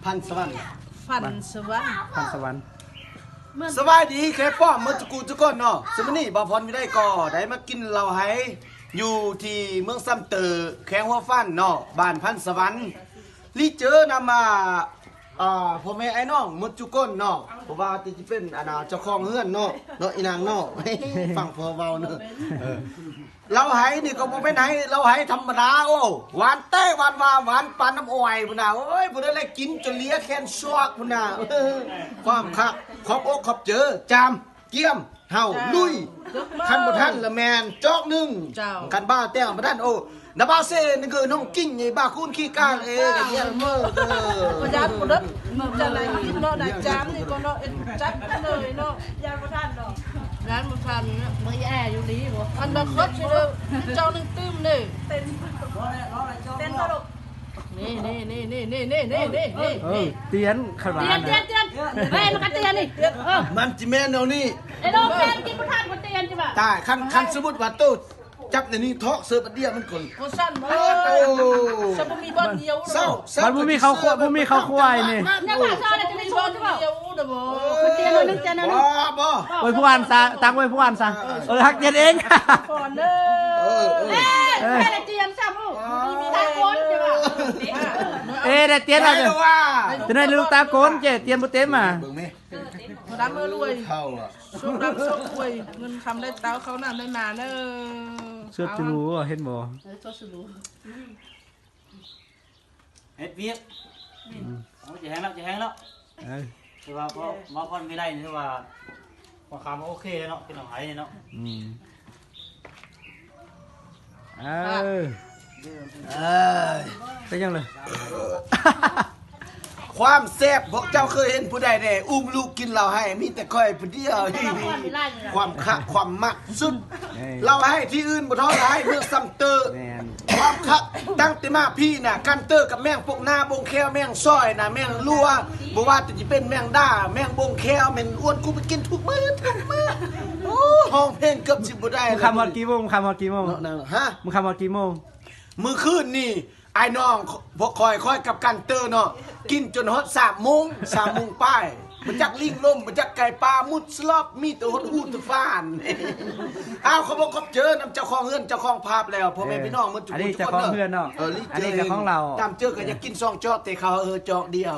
พันสวรรค์ พันสวรรค์ พันสวรรค์ สบายดีแค่ป้อมเมื่อกูทุกคนเนาะสมัยนี้บ่พรไม่ได้ก่อได้มากินเหล้าไหอยู่ที่เมืองซ้ำเตอแข้งหัวฟันเนาะบ้านพันสวรรค์รีเจอนำมาพ่อแม่ไอ้น้องหมดทุกคนเนาะเพราะว่าที่จะเป็นเจ้าของเฮือนเนาะอีนางเนาะ ฟังพอเบาเนาะเราไหนี่ก็บ่เป็นไหเราไหธรรมดาโอ้หวานเต้หวานว่าหวานปานน้ำอ้อยพุ่นน่ะโอ้ยพุ่นได้กินจนเลียแค้นซอกพุ่นน่ะความคักขอบอกขอบเจอจามเกี่ยมเฮาลุยคันบ่ทันละแมนจอกนึงคันบ้าแต้วบ่ทันโอ้นาบาเซนี่คือน้องกิ้งไอ้บ้าคุณขี้กาเอ้ก็เยี่ยมเด้อ ก็ยานบ่เด้อจะไหนกินเนาะได้จามนี่ก็เนาะเอ็นจักเลยเนาะยานบ่ทันเนาะยานบ่ทันเนาะมื้อแออยู่ดีบ่อันนั้นคดสิเด้อเจ้านึงตื้มเด้อเต้นตลกนี่เตียนขนาดนั้น เตียนเฮ้ยมันก็เตียนนี่มันจิแม่นเอานี่ ไอ้โดนเตียนกินบ่ทันบ่เตียนจิบ่ะตายคันสมมุติว่าตู้จับในนี้เทาะเสิร์ฟอันเดียวมันคน บ่สั่นบ่จะบ่มีบ่เดียว เศร้า มันบ่มีข้าวคั่วบ่มีข้าวคั่วนี่ เนี่ยว่าซอจะมี มี โช บ่ ว์จิบ่ะ เดียวเด้อบ่ มันเตียนนึงเตียนนึง บ่ โอ้ยผู้อ่านซะตักไว้ผู้อ่านซะฮักเตียนเอง ก่อนเด้อ เอ้ยแม่เตียนซ้ำลูกมีตาโกนจิบ่ะ ได้เตียน ได้ แล้ว ว่า จะได้ลูกตาโกนเจเตียนบ่เต็มอ่ะ เบิ่งแม่ ร้านมือรวย เข้าอ่ะ ช่วงรับช่วงรวยเงินคำได้เต้าเขาน้ำได้มาเด้อ เสื้อจะรู้เห็นบ่ เจ้าสิรู้ เฮ็ดเวียกโอ้ยจะแห้งแล้วคือว่าพอมาพอนไม่ได้นี่คือว่าพอคำโอเคเนาะเป็นของไห้เนาะ เอ้ย เป็นยังเลย ความแซ่บพวกเจ้าเคยเห็นผู้ใดแน่อุ้มลูกกินเหล้าให้มีแต่ค่อยผู้เดียวความคักความมักสุดเราให้ที่อื่นบ่เท่าไรเมืองซ้ำเตอร์ แม่น ความคักตั้งแต่มาพี่น่ะกันเตอร์กับแมงพวกหน้าบงแควแมงซ้อยน่ะแมงลัวบ่ว่าแต่จะเป็นแมงด้าแมงบงแควแมงอ้วนกูไปกินทุกมื้อโอ้ห้องเพลงเกือบสิบ่ได้ มึงคำว่ากี่โมงคำว่ากี่โมง ฮะ มึงคำว่ากี่โมง มื้อคืนนี่ไอ้น้องพวกคอยกับกันเตอร์เนาะกินจนฮอด3 โมงป้ายมันจักลิงลมมันจักไก่ปลามุดสลอบมีแต่ฮดหูตะฟานอ้าวเขาบอกเขาเจอนำเจ้าของเฮือนเจ้าของภาพแล้วพ่อแม่พี่น้องมันทุก อัน คน นี้ ทุก เจ้า คน ของเพื่อนเนาะ ลิ อันนี้เจ้าของเรา ตามเจอก็อยากกิน2 จอกแต่เขาจอกเดียว